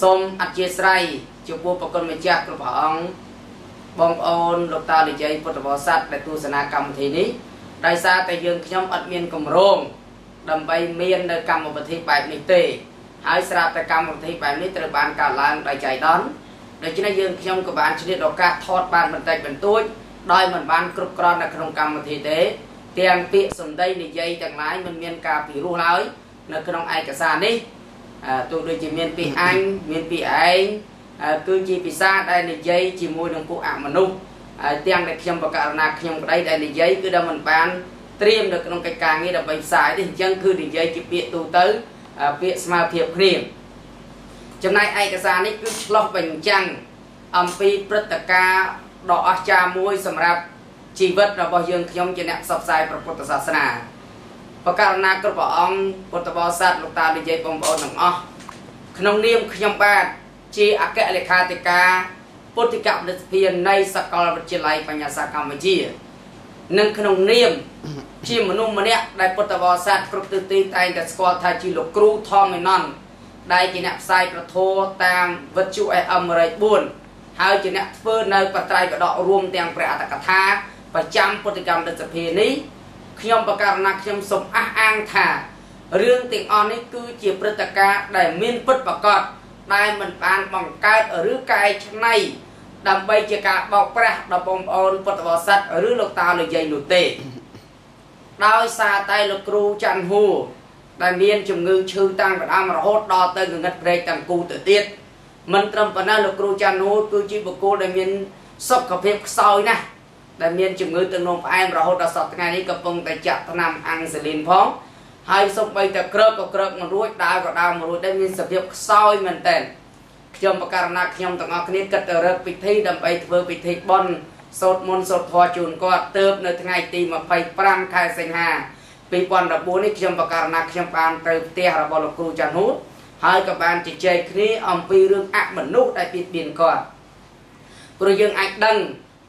សូមអធិស្ឋានចំពោះប្រគុណម្ចាស់គ្រប់ព្រះអង្គបងប្អូនលោកតានិយាយពុទ្ធបរិស័ទដែលទស្សនាកម្មវិធីនេះដោយសារតែយើងខ្ញុំអត់មានកម្រងដើម្បីមាននៅកម្មវិធីបែបនេះទេហើយស្រាប់តែកម្មវិធីបែបនេះត្រូវបានកើតឡើងដោយចៃដន្យដូច្នេះយើងខ្ញុំក៏បានឆ្លៀតឱកាសថតបានបន្តិចបន្តួចដោយមិនបានគ្រប់គ្រាន់នៅក្នុងកម្មវិធីទេទាំងពាក្យសម្ដីនិយាយទាំងឡាយមិនមានការពិរោះឡើយនៅក្នុងឯកសារនេះទោះដូចជាមានពាក្យអញមានពាក្យឯងគឺជាភាសាដែលនិយាយជាមួយនឹងពួកអមនុស្សទាំងដែលខ្ញុំបកករណាខ្ញុំក្តីដែលនិយាយគឺដែលមិនបានត្រៀមនៅក្នុងកិច្ចការងារដើម្បីផ្សាយទេអញ្ចឹងគឺនិយាយជាពាក្យទូទៅពាក្យស្មើភាពគ្នាចំណែកឯកសារនេះគឺឆ្លុះបញ្ចាំងអំពីព្រឹត្តិការណ៍ដ៏អស្ចារ្យមួយសម្រាប់ជីវិតរបស់យើងខ្ញុំជាអ្នកផ្សព្វផ្សាយព្រះពុទ្ធសាសនាបកករណាគ្រប់ព្រះអង្គពុទ្ធបរិស័ទលោកតានិយាយបងប្អូនទាំងអស់ក្នុងនាមខ្ញុំបាទជាអគ្គលេខាធិការពុទ្ធិកបដិសភានៃសាកលវិទ្យាល័យបញ្ញាសាកម្ពុជានិងក្នុងនាមជាមនុស្សម្នាក់ដែលពុទ្ធបរិស័ទគ្រប់ទិសទីតែងតែស្គាល់ថាជាលោកគ្រូធម្មឯណន្តដែលជាអ្នកផ្សាយប្រធមតាមវិទ្យុ FM 104ហើយជាអ្នកធ្វើនៅបត្រៃបដករួមទាំងព្រះអត្តកថាប្រចាំពុទ្ធិកបដិសភានេះខ្ញុំបកករណាខ្ញុំសូមអះអាងថារឿងទាំងអស់នេះគឺជាព្រឹត្តិការណ៍ដែលមានពិតប្រាកដដែលមិនបានបង្កើតឬកែច្នៃដើម្បីជាការបោកប្រាស់ដល់បងប្អូនពុទ្ធបរិស័ទឬលោកតាលោកយាយនោះទេដោយសារតែលោកគ្រូច័ន្ទហួរដែលមានជំងឺឈឺតាំងពីដើមរហូតដល់ទៅងងឹតព្រែកទាំងគូទៅទៀតមិនត្រឹមប៉ុណ្ណោះលោកគ្រូច័ន្ទហួរគឺជាបុគ្គលដែលមានសុខភាពខ្សោយណាស់ដែលមានជំងឺទឹកនោមផ្អែមរហូតដល់សប្តាហ៍ថ្ងៃនេះកំពុងតែចាក់ថ្នាំអាំងសាលីនផងហើយសូម្បីតែក្រឹកក៏ក្រឹកមិនរួចដើរក៏ដើរមិនរួចដែរមានសភាពខ្សោយមែនតើខ្ញុំបកករណាខ្ញុំទាំងអស់គ្នាគិតទៅរកពិធីដើម្បីធ្វើពិធីបុណ្យសូត្រមន្តសូត្រធម៌ជូនគាត់ទើបនៅថ្ងៃទី25ខែសីហា2014នេះខ្ញុំបកករណាខ្ញុំបានទៅផ្ទះរបស់លោកគ្រូច័ន្ទហួរហើយក៏បានជជែកគ្នាអំពីរឿងអមនុស្សដែលបៀតបៀនគាត់ព្រោះយើងអាចដឹង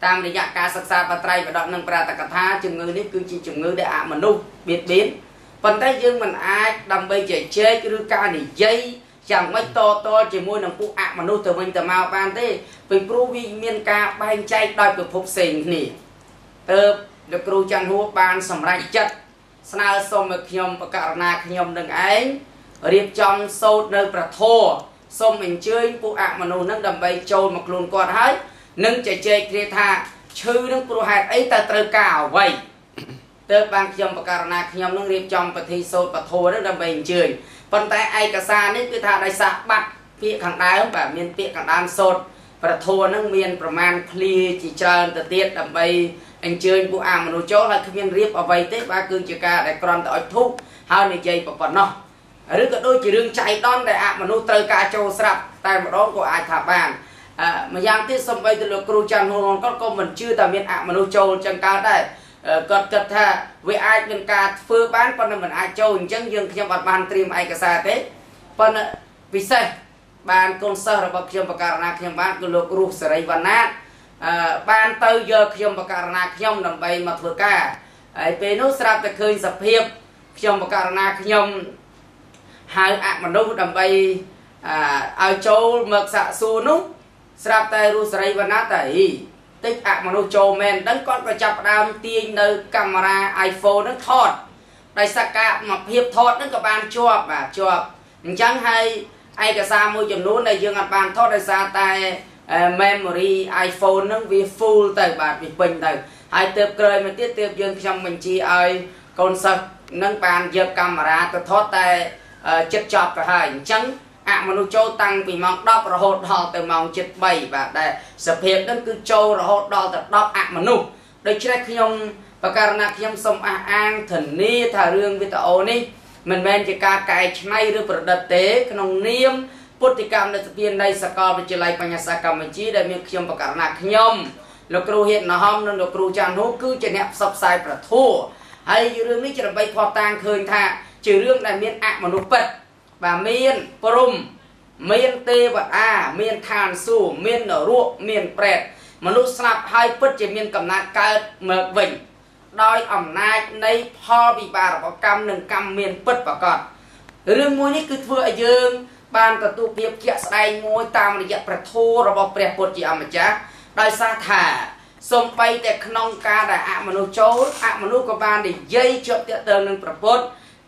តាមរយៈការសិក្សាបត្រៃបដកនិងព្រះអត្តកថាជំងឺនេះគឺជាជំងឺដែលអមនុស្សបៀតបៀនប៉ុន្តែយើងមិនអាចដើម្បីជជែកឬការនិយាយយ៉ាងម៉េចតជាមួយនឹងពួកអមនុស្សទៅវិញទៅមកបានទេពីព្រោះវាមានការបែងចែកដោយប្រភពផ្សេងគ្នាទើបលោកគ្រូច័ន្ទហួរបានសម្រេចចិត្តស្នើសុំឲ្យខ្ញុំបកករណាខ្ញុំនឹងឯងរៀបចំសូត្រនៅព្រះធម៌សូមអញ្ជើញពួកអមនុស្សនឹងដើម្បីចូលមកខ្លួនគាត់ហើយនឹងជជែកគ្នាថាឈឺនឹងព្រោះហេតុអីតើត្រូវការអ្វីទើបបានខ្ញុំបកករណាខ្ញុំនឹងរៀបចំពិធីសូត្រព្រះធម៌នឹងដើម្បីអញ្ជើញប៉ុន្តែឯកសារនេះគឺថាដោយសារបាត់ពាក្យខាងដើមបាទមានពាក្យខាងដើមសូត្រព្រះធម៌នឹងមានប្រមាណឃ្លាជាច្រើនទៅទៀតដើម្បីអញ្ជើញពួកអមនុស្សចូលហើយគ្មានរៀបអ្វីទេបាទគឺជាការដែលគ្រាន់តែអុជធូបហើយនិយាយប៉ុណ្ណោះឬក៏ដូចជារឿងចៃដន្យដែលអមនុស្សត្រូវការចូលស្រាប់តែម្ដងក៏អាចថាបានម្យ៉ាងទៀតសំបីទៅលោកគ្រូច័ន្ទហួរគាត់ក៏មិនជឿថាមានអមនុស្សចូលចឹងកើតដែរគាត់គិតថាវាអាចមានការធ្វើបានប៉ុន្តែមិនអាចចូលអញ្ចឹងយើងខ្ញុំអត់បានត្រៀមឯកសារទេប៉ុន្តែពិសេសបានកូនសិស្សរបស់ខ្ញុំបកករណាខ្ញុំបានគឺលោករស់សេរីវណ្ណាបានទៅយកខ្ញុំបកករណាខ្ញុំដើម្បីមកធ្វើការហើយពេលនោះស្រាប់តែឃើញសភាពខ្ញុំបកករណាខ្ញុំហៅអមនុស្សដើម្បីឲ្យចូលមកសាកសួរនោះស្រាប់តែរស់សេរីវណ្ណាតែតិចអមនុស្សចូលមែនដឹងគាត់ក៏ចាប់ផ្ដើមទាញនៅកាមេរ៉ា iPhone ហ្នឹងថតដោយសក្ការមកភាពថតហ្នឹងក៏បានជាប់បាទជាប់អញ្ចឹងហើយឯកសារមួយចំនួនដែលយើងអត់បានថតដោយសារតែ memory iPhone ហ្នឹងវា full ទៅបាទវាពេញទៅហើយទើបក្រោយមកទៀតទើបយើងខ្ញុំបញ្ជាឲ្យកូនសិស្សនឹងបានយកកាមេរ៉ាទៅថតតែចិត្តចប់ទៅហើយអញ្ចឹងអមនុស្សចូលតាំងពីម៉ោង10រហូតដល់ទៅម៉ោង7:03បាទដែលសភាពហ្នឹងគឺចូលរហូតដល់ទៅ10អមនុស្សដូច្នេះខ្ញុំបកករណាខ្ញុំសូមអះអាងធានាថារឿងវីដេអូនេះមិនមែនជាការកែច្នៃឬប្រឌិតទេក្នុងនាមពុទ្ធិកម្មនិស្សិតនៃសាកលវិទ្យាល័យបញ្ញាសាកម្ពុជាដែលមានខ្ញុំបកករណាខ្ញុំលោកគ្រូហៀតណហមនិងលោកគ្រូច័ន្ទហួរគឺជាអ្នកផ្សព្វផ្សាយព្រះធម៌ហើយរឿងនេះជាដើម្បីផ្ោះតាងឃើញថាជារឿងដែលមានអមនុស្សពិតបាទមានព្រំមានទេវតាមានឋានសួគ៌មាននរកមានប្រេតមនុស្សស្លាប់ហើយពិតជាមានកំណត់កើតមកវិញដោយអំណាចនៃផលវិបាករបស់កម្មនិងកម្មមានពិតប្រាកដរឿងមួយនេះគឺធ្វើឲ្យយើង បានទទួលភាពជាក់ស្ដែងមួយតាមរយៈព្រះធម៌របស់ព្រះពុទ្ធជាអម្ចាស់ដោយសារថាសំបីតែក្នុងការដែលអមនុស្សចូលអមនុស្សក៏បាននិយាយជាប់ទាក់ទងនឹងព្រះពុទ្ធ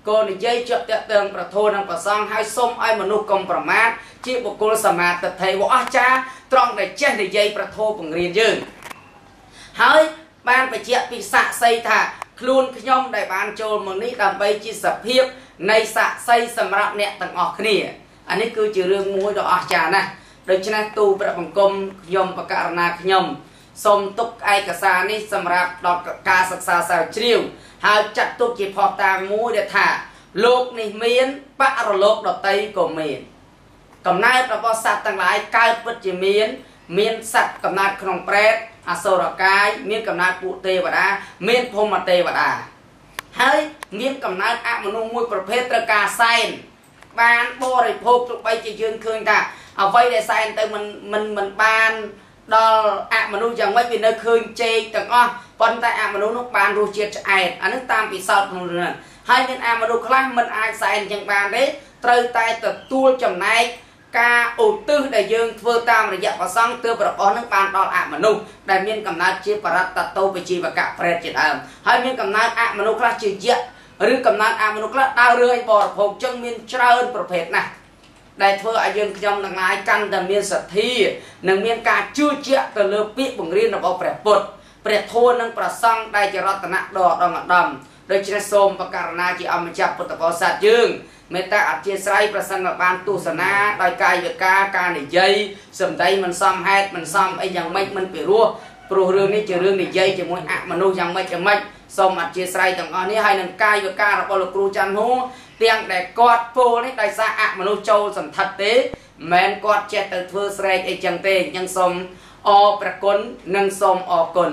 ក៏និយាយជាប់ទាក់ទងព្រះធម៌និងព្រះសង្ឃហើយសូមឲ្យមនុស្សកុំប្រមាថជាបុគ្គលសមាទិដ្ឋិអស្ចារ្យត្រង់តែចេះនិយាយព្រះធម៌បង្រៀនយើងហើយបានបញ្ជាក់ពីសាក្សីថាខ្លួនខ្ញុំដែលបានចូលមកនេះដើម្បីជាសភាពនៃសាក្សីសម្រាប់អ្នកទាំងអស់គ្នាអានេះគឺជារឿងមួយដ៏អស្ចារ្យណាស់ដូច្នេះទូព្រះបង្គំខ្ញុំបកករណាខ្ញុំសូមទុកឯកសារនេះសម្រាប់ដល់ការសិក្សាស្រាវជ្រាវហើយចាត់ទុកជាភស្តុតាងមួយដែលថាលោកនេះមានបរលោកដតីក៏មានកំណើតរបស់សត្វទាំងឡាយកើតពិតជាមានសត្វកំណើតក្នុងប្រេតអសុរកាយមានកំណើតពួកទេវតាមានភូមិទេវតាហើយមានកំណើតអមនុស្សមួយប្រភេទត្រូវការសែនបានបរិភោគទោះបីជាយើងឃើញថាអ្វីដែលសែនទៅមិនបានដល់អមនុស្សយ៉ាងម៉េចវានៅឃើញចេកទាំងអស់ប៉ុន្តែអមនុស្សនោះបានរសជាតិឆ្អែតអានឹងតាមពិសោធន៍ក្នុងរឿងហើយមានអមនុស្សខ្លះមិនអាចសែនចឹងបានទេត្រូវតែទទួលចំណែកការឧទ្ទិសដែលយើងធ្វើតាមរយៈព្រះសង្ឃទើបរបស់នឹងបានដល់អមនុស្សដែលមានកំណើតជាបរតតោបជីវកៈប្រេតជាដើមហើយមានកំណើតអមនុស្សខ្លះជាយៈឬកំណើតអមនុស្សខ្លះដើររឿយបរិភោគចឹងមានច្រើនប្រភេទណាស់ដែលធ្វើឲ្យយើងខ្ញុំទាំងឡាយកាន់តែមានសទ្ធានិងមានការជឿជាក់ទៅលើពាក្យបង្រៀនរបស់ព្រះពុទ្ធព្រះធម៌និងព្រះសង្ឃដែលជារតនៈដ៏ឧត្តមឧត្តមដូច្នេះសូមបកករណាជាអម្ចាស់ពុទ្ធបរិស័ទយើងមេត្តាអធិស្ឋានប្រសិនបើបានទស្សនាដោយកាយវិការការនិយាយសម្ដីមិនសមហេតុមិនសមអីយ៉ាងម៉េចមិនពិរោះព្រោះរឿងនេះជារឿងនិយាយជាមួយអមនុស្សយ៉ាងម៉េចសូមអធិស្ឋានទាំងអស់នេះហើយនឹងកាយវិការរបស់លោកគ្រូច័ន្ទហួរទាំងដែលគាត់ពោលនេះដោយសារអមនុស្សចូលសន្ធិដ្ឋទេមិនគាត់ចេះទៅធ្វើស្រែកអីចឹងទេអញ្ចឹងសូមអរព្រះគុណនិងសូមអរគុណ